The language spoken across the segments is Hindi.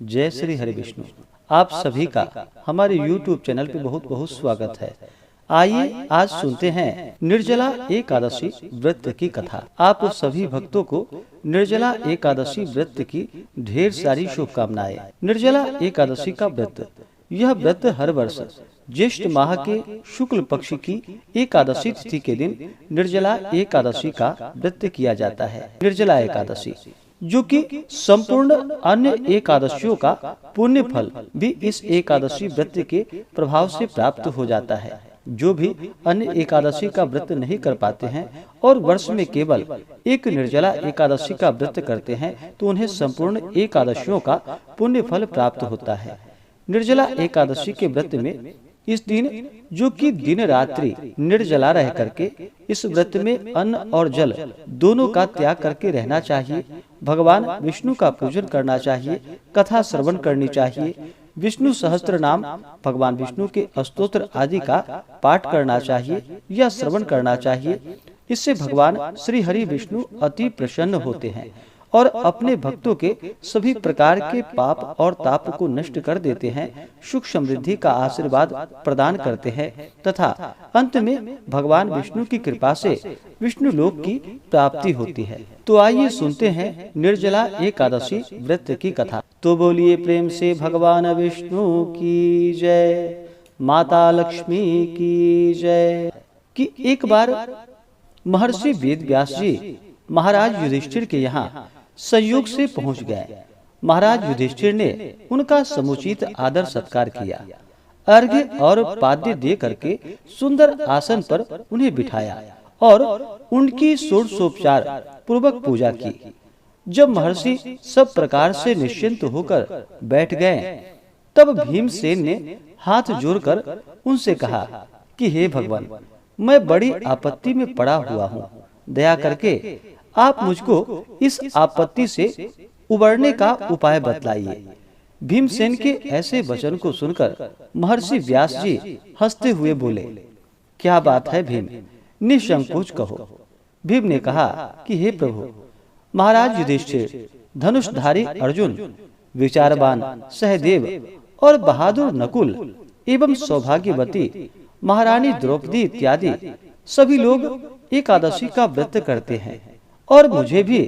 जय श्री हरि विष्णु। आप सभी का हमारे YouTube चैनल पे बहुत बहुत स्वागत है। आइए आज सुनते हैं निर्जला एकादशी व्रत की कथा। आप सभी भक्तों को निर्जला एकादशी व्रत की ढेर सारी शुभकामनाएं। निर्जला एकादशी का व्रत, यह व्रत हर वर्ष ज्येष्ठ माह के शुक्ल पक्ष की एकादशी तिथि के दिन निर्जला एकादशी का व्रत किया जाता है। निर्जला एकादशी जो कि संपूर्ण अन्य एकादशियों का पुण्य फल भी इस एकादशी व्रत के प्रभाव से प्राप्त हो जाता है। जो भी अन्य एकादशी का व्रत नहीं कर पाते हैं और वर्ष में केवल एक निर्जला एकादशी का व्रत करते हैं तो उन्हें संपूर्ण एकादशियों का पुण्य फल प्राप्त होता है। निर्जला एकादशी के व्रत में इस दिन जो कि दिन रात्रि निर्जला रह करके इस व्रत में अन्न और जल दोनों का त्याग करके रहना चाहिए। भगवान विष्णु का पूजन करना चाहिए, कथा श्रवण करनी चाहिए, विष्णु सहस्त्र नाम भगवान विष्णु के स्तोत्र आदि का पाठ करना चाहिए या श्रवण करना चाहिए। इससे भगवान श्री हरि विष्णु अति प्रसन्न होते हैं और अपने भक्तों के सभी प्रकार के पाप और ताप को नष्ट कर देते हैं, सुख समृद्धि का आशीर्वाद प्रदान करते हैं तथा अंत में भगवान विष्णु की कृपा से विष्णु लोक की प्राप्ति होती है। तो आइए सुनते हैं निर्जला एकादशी व्रत की कथा। तो बोलिए प्रेम से भगवान विष्णु की जय, माता लक्ष्मी की जय। कि एक बार महर्षि वेद व्यास जी महाराज युधिष्ठिर के यहाँ संयोग से पहुंच गए। महाराज युधिष्ठिर ने उनका समुचित आदर सत्कार किया, अर्घ्य और पाद्य दे करके सुंदर आसन पर उन्हें बिठाया और उनकी षोडशोपचार पूर्वक पूजा की। जब महर्षि सब प्रकार से निश्चिंत होकर बैठ गए तब भीमसेन ने हाथ जोड़कर उनसे कहा कि हे भगवान, मैं बड़ी आपत्ति में पड़ा हुआ हूँ, दया करके आप मुझको इस आपत्ति से उबरने का उपाय बतलाइए। भीमसेन के ऐसे वचन को सुनकर महर्षि व्यास जी हंसते हुए बोले, क्या बात है भीम, निसंकोच कहो। भीम ने कहा कि हे प्रभु, महाराज युधिष्ठिर, धनुषधारी अर्जुन, विचारवान सहदेव और बहादुर नकुल एवं सौभाग्यवती महारानी द्रौपदी इत्यादि सभी लोग एकादशी का व्रत करते हैं और मुझे भी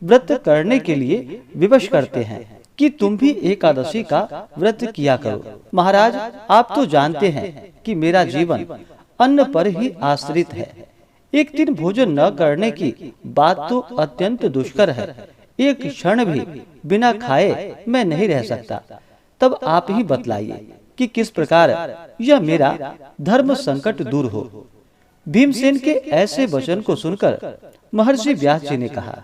व्रत करने के लिए विवश करते हैं कि तुम भी एकादशी का व्रत किया करो। महाराज, आप तो जानते हैं कि मेरा जीवन अन्न पर ही आश्रित है। एक दिन भोजन न करने की बात तो अत्यंत दुष्कर है। एक क्षण भी बिना खाए मैं नहीं रह सकता। तब आप ही बतलाइए कि किस प्रकार यह मेरा धर्म संकट दूर हो। भीमसेन के ऐसे वचन को सुनकर महर्षि व्यास जी ने कहा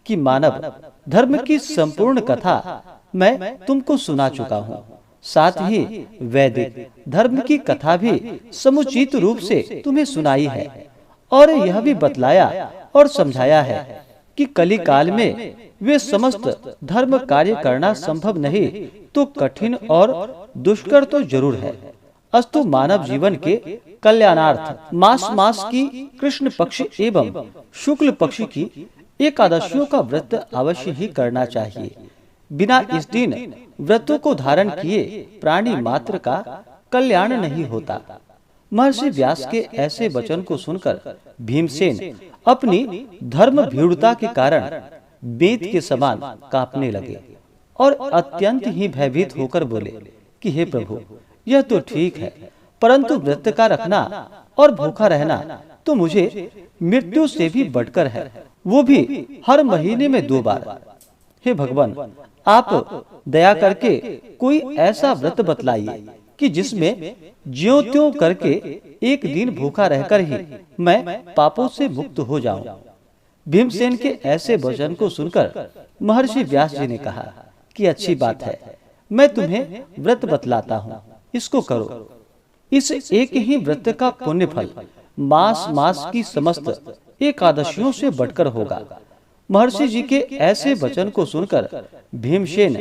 कि मानव, धर्म की संपूर्ण कथा मैं तुमको सुना चुका हूँ। साथ ही वैदिक धर्म की कथा भी समुचित रूप से तुम्हें सुनाई है और यह भी बतलाया और समझाया है कि कली काल में वे समस्त धर्म कार्य करना संभव नहीं तो कठिन और दुष्कर तो जरूर है। अस्तु मानव जीवन के कल्याणार्थ मास की कृष्ण पक्ष एवं शुक्ल पक्ष की एकादशियों का व्रत अवश्य ही करना चाहिए। बिना इस दिन व्रतों को धारण किए प्राणी मात्र का कल्याण नहीं होता। महर्षि व्यास के ऐसे वचन को सुनकर भीमसेन अपनी धर्म भीरुता के कारण बेत के समान कांपने लगे और अत्यंत ही भयभीत होकर बोले कि हे प्रभु, यह तो ठीक है, परंतु व्रत का रखना और भूखा रहना तो मुझे मृत्यु से भी बढ़कर है, वो भी हर महीने में 2 बार। हे भगवान, आप दया करके कोई ऐसा व्रत बतलाइए कि जिसमें ज्यों त्यों करके एक दिन भूखा रहकर ही मैं पापों से मुक्त हो जाऊं। भीमसेन के ऐसे वचन को सुनकर महर्षि व्यास जी ने कहा कि अच्छी बात है, मैं तुम्हें व्रत बतलाता हूँ, इसको करो। इस एक ही व्रत का पुण्य फल मास की समस्त एकादशियों से बढ़कर होगा। महर्षि जी के ऐसे वचन को सुनकर भीमसेन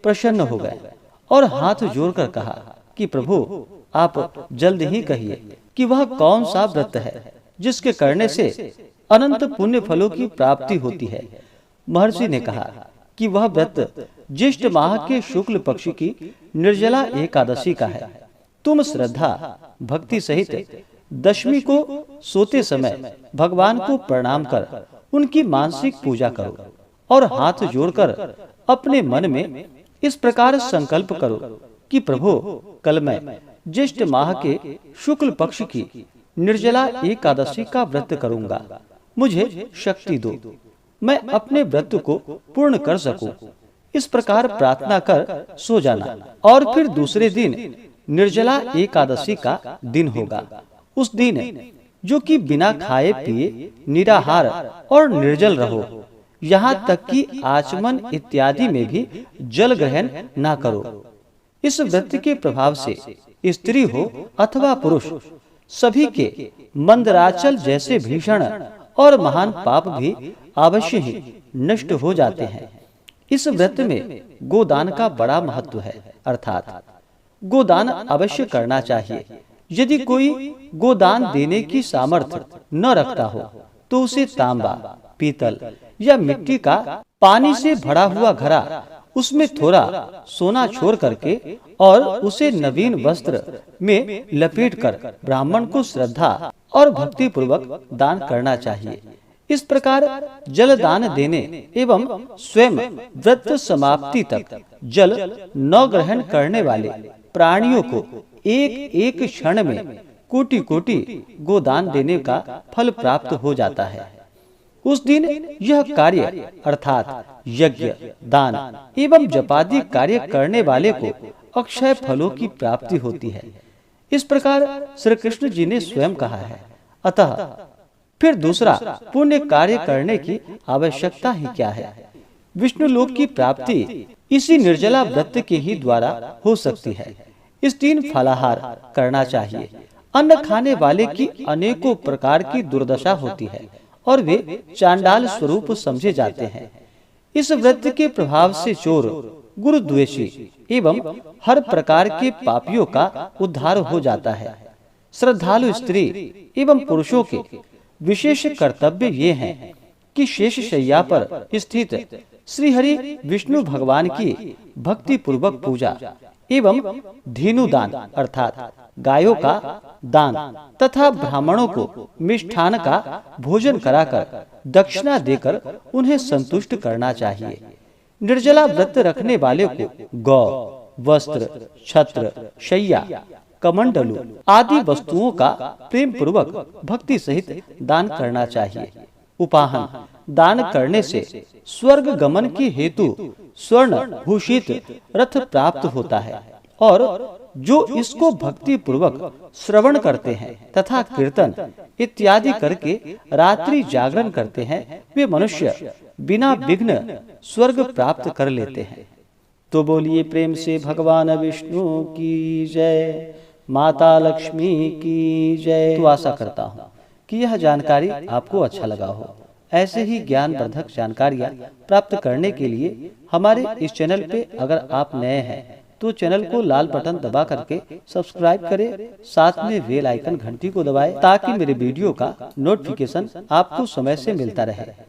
प्रसन्न हो गए और हाथ जोड़कर कहा कि प्रभु, आप जल्द ही कहिए कि वह कौन सा व्रत है जिसके करने से अनंत पुण्य फलों की प्राप्ति होती है। महर्षि ने कहा कि वह व्रत ज्येष्ठ माह के शुक्ल पक्ष की निर्जला एकादशी का है। तुम श्रद्धा भक्ति सहित दशमी को सोते समय भगवान को प्रणाम कर उनकी मानसिक पूजा करो और हाथ जोड़कर अपने मन में इस प्रकार संकल्प करो कि प्रभु, कल मैं ज्येष्ठ माह के शुक्ल पक्ष की निर्जला एकादशी का व्रत करूंगा। मुझे शक्ति दो, मैं अपने व्रत को पूर्ण कर सकूं। इस प्रकार प्रार्थना कर सो जाना और फिर दूसरे दिन निर्जला एकादशी का दिन होगा। उस दिन जो कि बिना खाए पिए निराहार और निर्जल रहो, यहाँ तक कि आचमन इत्यादि में भी जल ग्रहण ना करो। इस व्रत के प्रभाव से स्त्री हो अथवा पुरुष, सभी के मंदराचल जैसे भीषण और महान पाप भी अवश्य ही नष्ट हो जाते हैं। इस व्रत में गोदान का बड़ा महत्व है, अर्थात गोदान अवश्य करना चाहिए। यदि कोई गोदान देने की सामर्थ्य न रखता हो तो उसे तांबा, पीतल या मिट्टी का पानी से भरा हुआ घड़ा, उसमें थोड़ा सोना छोड़ करके और उसे नवीन वस्त्र में लपेटकर ब्राह्मण को श्रद्धा और भक्ति पूर्वक दान करना चाहिए। इस प्रकार जल दान देने एवं स्वयं व्रत समाप्ति तक जल न ग्रहण करने वाले प्राणियों को एक एक क्षण में कोटि कोटि गोदान देने का फल प्राप्त हो जाता है। उस दिन यह कार्य अर्थात यज्ञ, दान एवं जपादि कार्य करने वाले को अक्षय फलों की प्राप्ति होती है। इस प्रकार श्री कृष्ण जी ने स्वयं कहा है। अतः फिर दूसरा पुण्य कार्य करने की आवश्यकता ही क्या है। विष्णु लोक की प्राप्ति इसी निर्जला व्रत के ही द्वारा हो सकती है। इस दिन फलाहार करना चाहिए। अन्न खाने वाले की अनेकों प्रकार की दुर्दशा होती है और वे चांडाल स्वरूप समझे जाते हैं। इस व्रत के प्रभाव से चोर, गुरुद्वेषी एवं हर प्रकार के पापियों का उद्धार हो जाता है। श्रद्धालु स्त्री एवं पुरुषों के विशेष कर्तव्य ये हैं कि शेष शैया पर स्थित श्री हरि विष्णु भगवान की भक्ति पूर्वक पूजा एवं धेनु दान अर्थात गायों का दान तथा ब्राह्मणों को मिष्ठान का भोजन कराकर दक्षिणा देकर उन्हें संतुष्ट करना चाहिए। निर्जला व्रत रखने वाले को गौ, वस्त्र, छत्र, शैया, कमंडलू आदि वस्तुओं का प्रेम पूर्वक भक्ति सहित दान करना चाहिए। उपाहन दान करने से स्वर्ग गमन के हेतु स्वर्ण भूषित रथ प्राप्त होता है और जो इसको भक्ति पूर्वक श्रवण करते हैं तथा कीर्तन इत्यादि करके रात्रि जागरण करते हैं, वे मनुष्य बिना विघ्न स्वर्ग प्राप्त कर लेते हैं। तो बोलिए प्रेम से भगवान विष्णु की जय, माता लक्ष्मी की जय। तो आशा करता हूँ कि यह जानकारी आपको अच्छा लगा हो। ऐसे ही ज्ञानवर्धक जानकारियाँ प्राप्त करने के लिए हमारे इस चैनल पे अगर आप नए हैं तो चैनल को लाल बटन दबा करके सब्सक्राइब करें, साथ में बेल आइकन घंटी को दबाएं ताकि मेरे वीडियो का नोटिफिकेशन आपको समय से मिलता रहे।